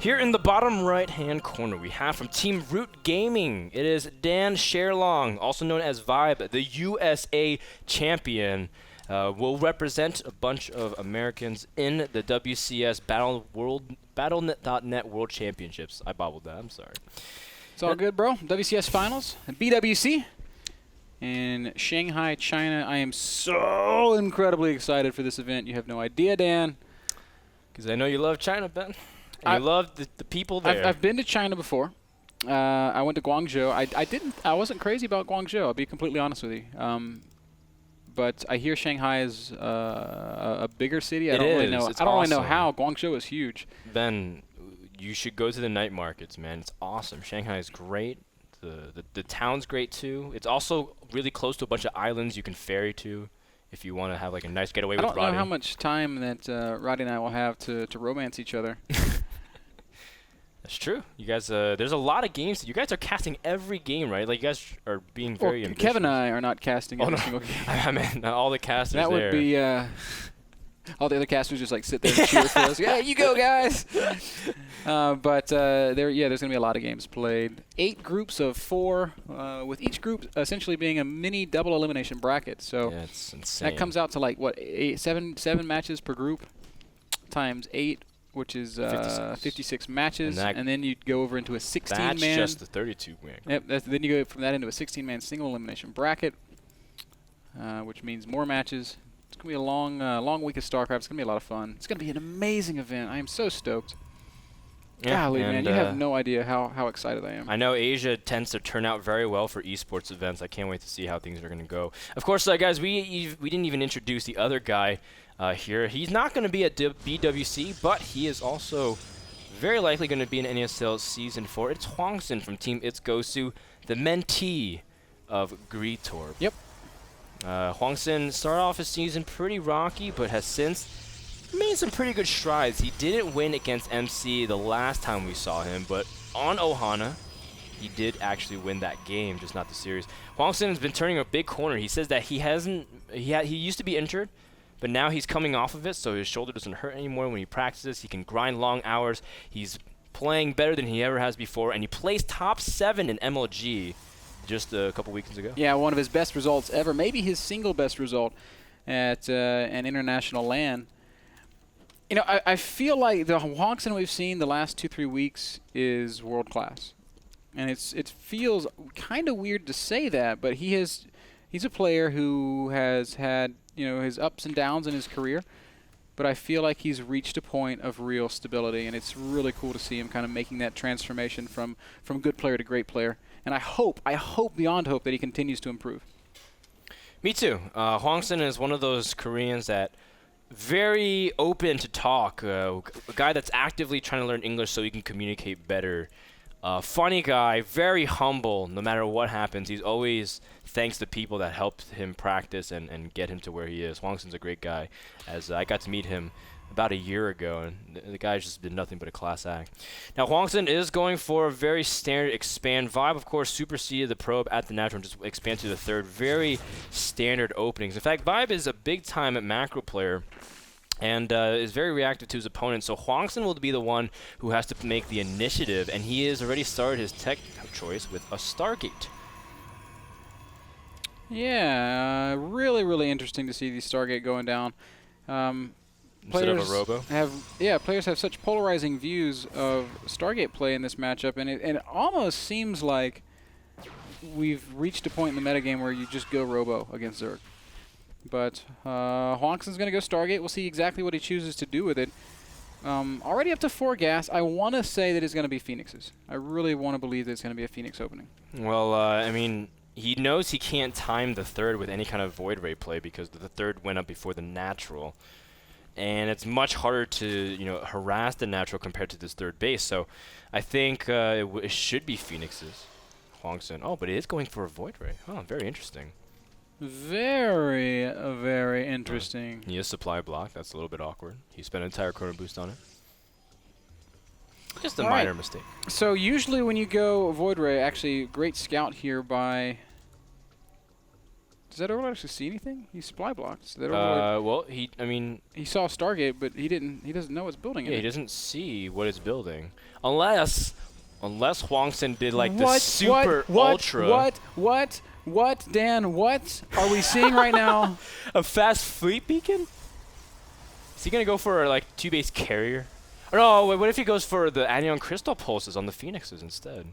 Here in the bottom right-hand corner, we have from Team Root Gaming. It is Dan Sherlong, also known as Vibe, the USA champion. Will represent a bunch of Americans in the WCS Battle.net World Championships. I bobbled that. I'm sorry. It's all good, bro. WCS Finals, BWC, in Shanghai, China. I am so incredibly excited for this event. You have no idea, Dan. Because I know you love China, Ben. And you love the people there. I've been to China before. I went to Guangzhou. I wasn't crazy about Guangzhou. I'll be completely honest with you. But I hear Shanghai is a bigger city. I don't really know. I don't really know how. Guangzhou is huge. Ben, you should go to the night markets, man. It's awesome. Shanghai is great. The town's great too. It's also really close to a bunch of islands you can ferry to if you want to have like a nice getaway with Roddy. I don't know how much time that Roddy and I will have to romance each other. That's true. You guys, there's a lot of games. You guys are casting every game, right? Like you guys are being very ambitious. Kevin and I are not casting every single game. I mean, all the casters there. That would be all the other casters just like sit there and cheer for us. Yeah, you go, guys. But there's going to be a lot of games played. 8 groups of 4, with each group essentially being a mini double elimination bracket. So yeah, it's insane. That comes out to like what, 7 matches per group times 8. Which is 56 matches, and then you go over into a 16-man. That's just the 32-man. Yep. Then you go from that into a 16-man single elimination bracket, which means more matches. It's gonna be a long week of StarCraft. It's gonna be a lot of fun. It's gonna be an amazing event. I am so stoked. Yeah, golly, man, you have no idea how excited I am. I know Asia tends to turn out very well for esports events. I can't wait to see how things are gonna go. Of course, guys, we didn't even introduce the other guy. Here. He's not going to be at BWC, but he is also very likely going to be in NASL Season 4. It's Hwangsin from Team It's Gosu, the mentee of Greetorp. Yep. Hwangsin started off his season pretty rocky, but has since made some pretty good strides. He didn't win against MC the last time we saw him, but on Ohana, he did actually win that game, just not the series. Hwangsin has been turning a big corner. He says that he used to be injured, but now he's coming off of it, so his shoulder doesn't hurt anymore when he practices. He can grind long hours. He's playing better than he ever has before, and he placed top 7 in MLG just a couple weekends ago. Yeah, one of his best results ever, maybe his single best result at an international LAN. You know, I feel like the Hwangsin we've seen the last 2-3 weeks is world class, and it feels kind of weird to say that, but he's a player who has had his ups and downs in his career, but I feel like he's reached a point of real stability, and it's really cool to see him kind of making that transformation from good player to great player. And I hope beyond hope that he continues to improve. Me too. Hwangsin is one of those Koreans that very open to talk, a guy that's actively trying to learn English so he can communicate better. Funny guy, very humble. No matter what happens, he's always thanks the people that helped him practice and get him to where he is. Hwangsin's a great guy, as I got to meet him about a year ago, and the guy's just been nothing but a class act. Now, Hwangsin is going for a very standard expand. Vibe, of course, superseded the probe at the natural and just expand to the third. Very standard openings. In fact, Vibe is a big-time macro player and is very reactive to his opponents. So Hwangsin will be the one who has to make the initiative, and he has already started his tech choice with a Stargate. Yeah, really interesting to see the Stargate going down. Instead of a robo? Players have such polarizing views of Stargate play in this matchup, and it almost seems like we've reached a point in the metagame where you just go robo against Zerg. But Hwangsin's going to go Stargate. We'll see exactly what he chooses to do with it. Already up to 4 gas. I want to say that it's going to be Phoenixes. I really want to believe that it's going to be a Phoenix opening. Well, I mean, he knows he can't time the third with any kind of Void Ray play because the third went up before the natural. And it's much harder to, harass the natural compared to this third base. So I think it should be Phoenixes. Hwangsin. Oh, but it is going for a Void Ray. Oh, very interesting. Very interesting. He is supply block. That's a little bit awkward. He spent an entire chrono boost on it. Just a minor mistake. So usually when you go Void Ray, actually great scout here by Does that Overlord actually see anything? He supply blocks. That Overlord, Well, he saw Stargate, but he doesn't know what's building it. he doesn't see what it's building. Unless Hwangsin did like the super ultra. What, Dan, what are we seeing right now? A fast fleet beacon? Is he going to go for like 2-base carrier? Or no, wait, what if he goes for the anion crystal pulses on the Phoenixes instead?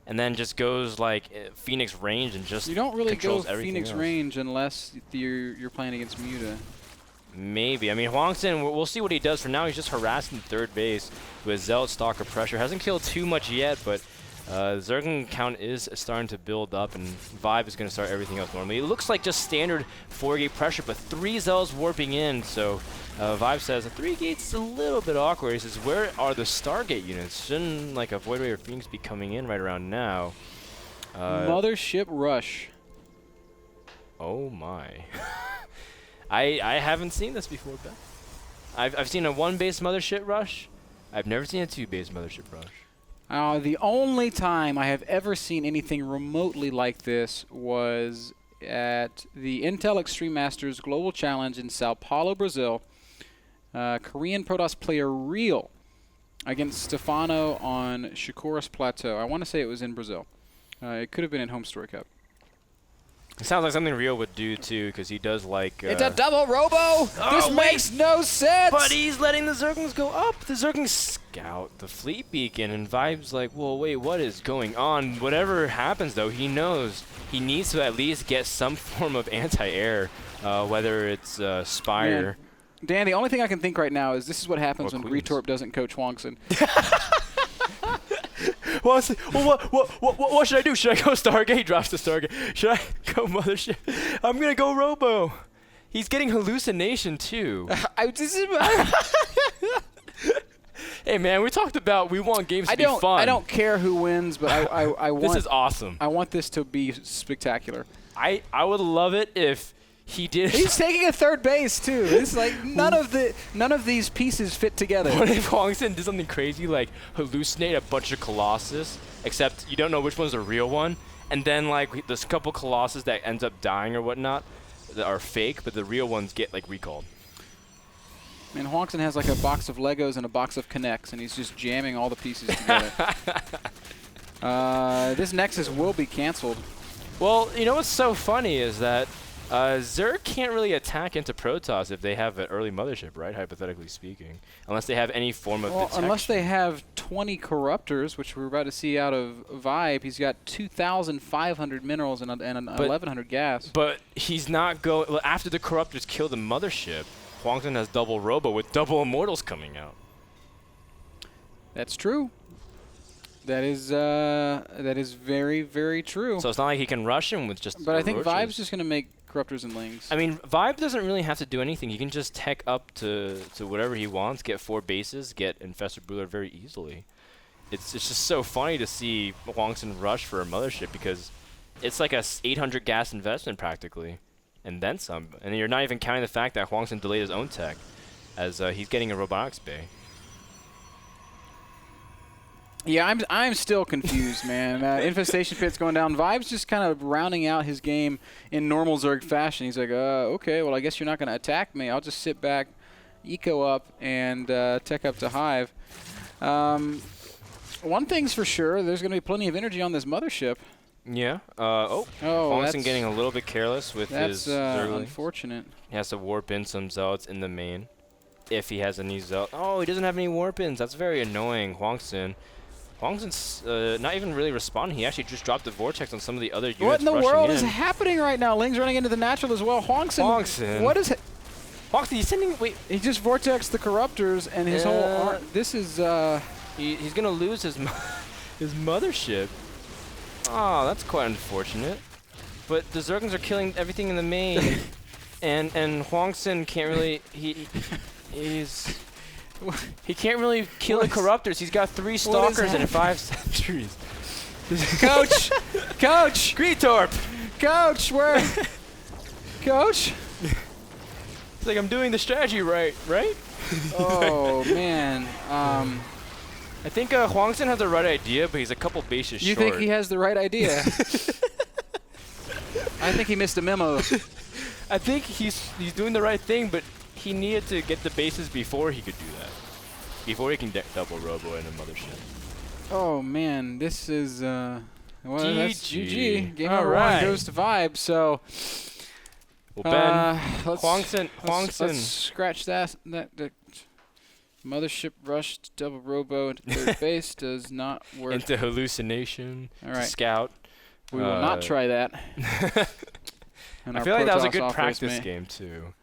And then just goes like Phoenix range and just you don't really go Phoenix else. range unless you're playing against Muta. Maybe. I mean, Hwangsin, we'll see what he does. For now, he's just harassing third base with Zealot, Stalker, Pressure. Hasn't killed too much yet, but Zerglin count is starting to build up, and Vibe is going to start everything else normally. It looks like just standard 4-gate pressure, but 3 Zealots warping in, so Vibe says, 3 gates is a little bit awkward. He says, where are the Stargate units? Shouldn't like a Void Ray or Phoenix be coming in right around now? Mothership Rush. Oh my. I haven't seen this before, Ben. I've seen a 1-base Mothership Rush. I've never seen a 2-base Mothership Rush. The only time I have ever seen anything remotely like this was at the Intel Extreme Masters Global Challenge in Sao Paulo, Brazil. Korean Protoss player Real against Stefano on Shikuris Plateau. I want to say it was in Brazil. It could have been in Home Story Cup. It sounds like something Real would do too, because he does like. It's a double robo. This makes no sense. But he's letting the Zerglings go up. The Zerglings scout the fleet beacon, and Vibe's like, well, wait, what is going on? Whatever happens, though, he knows he needs to at least get some form of anti-air, whether it's Spire. Dan, the only thing I can think right now is this is what happens when Retorp doesn't coach Hwangsin. Well, what should I do? Should I go Stargate? He drops the Stargate. Should I go Mothership? I'm going to go Robo. He's getting hallucination, too. Hey, man, we talked about we want games to be fun. I don't care who wins, but I want... This is awesome. I want this to be spectacular. I would love it if he did. He's taking a third base, too. It's like none of these pieces fit together. What if Hwangsin did something crazy like hallucinate a bunch of Colossus, except you don't know which one's a real one, and then like there's a couple Colossus that ends up dying or whatnot that are fake, but the real ones get like recalled. I mean, Hwangsin has like a box of Legos and a box of Connects, and he's just jamming all the pieces together. This Nexus will be canceled. Well, you know what's so funny is that Zerg can't really attack into Protoss if they have an early Mothership, right? Hypothetically speaking, unless they have any form of detection. Unless they have 20 Corruptors, which we're about to see out of Vibe. He's got 2,500 minerals and 1,100 gas. But he's not going. Well, after the Corruptors kill the Mothership, Hwangsin has double Robo with double Immortals coming out. That's true. That is very, very true. So it's not like he can rush him with just. But I think Vibe's just going to make Corruptors and Lings. I mean, Vibe doesn't really have to do anything. He can just tech up to whatever he wants, get 4 bases, get Infested Brewler very easily. It's just so funny to see Hwangsin rush for a Mothership because it's like a 800 gas investment practically, and then some. And you're not even counting the fact that Hwangsin delayed his own tech, as he's getting a robotics bay. Yeah, I'm still confused, man. Infestation Pit's going down. Vibe's just kind of rounding out his game in normal Zerg fashion. He's like, okay, well, I guess you're not going to attack me. I'll just sit back, eco up, and tech up to Hive. One thing's for sure, there's going to be plenty of energy on this Mothership. Yeah. Hwangsin getting a little bit careless with his Zerglings. That's unfortunate. He has to warp in some Zealots in the main, if he has any Zealots. Oh, he doesn't have any warp-ins. That's very annoying, Hwangsin's not even really responding. He actually just dropped the Vortex on some of the other units. What in the world is happening right now? Ling's running into the natural as well. Hwangsin. What is it? Hwangsin, he's sending. Wait. He just Vortexed the Corruptors and his whole arm. This is. He's gonna lose his his Mothership. Oh, that's quite unfortunate. But the Zerglings are killing everything in the main, and Hwangsin can't really. He can't really kill the Corruptors. He's got 3 Stalkers and 5 Sentries. Coach! Coach! Greetorp! Coach, where? Coach? It's like I'm doing the strategy right? Oh, man. I think Hwangsin has the right idea, but he's a couple bases short. You think he has the right idea? I think he missed a memo. I think he's doing the right thing, but he needed to get the bases before he could do that. Before he can double robo in a mothership. Oh man, this is well, that's GG. Game All number right. 1 goes to Vibe. So Well, Ben, Hwangsin. Hwangsin. Let's scratch that mothership rush to double robo into third base does not work. Into hallucination. All right. Scout. We will not try that. I feel like that was a good practice game too.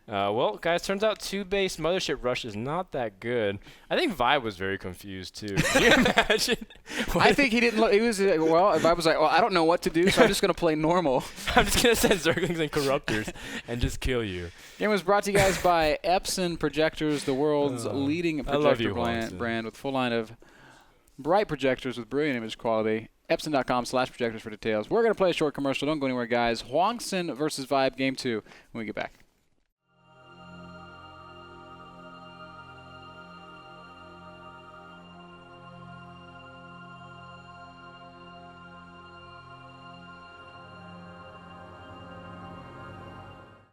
Well, guys, turns out 2-base mothership rush is not that good. I think Vibe was very confused too. Can you imagine? I think he didn't look. He was well. Vibe was like, well, I don't know what to do, so I'm just gonna play normal. I'm just gonna send Zerglings and Corruptors and just kill you. Game was brought to you guys by Epson Projectors, the world's leading projector brand with full line of bright projectors with brilliant image quality. Epson.com/projectors for details. We're going to play a short commercial. Don't go anywhere, guys. Hwangsin versus Vibe, Game 2 when we get back.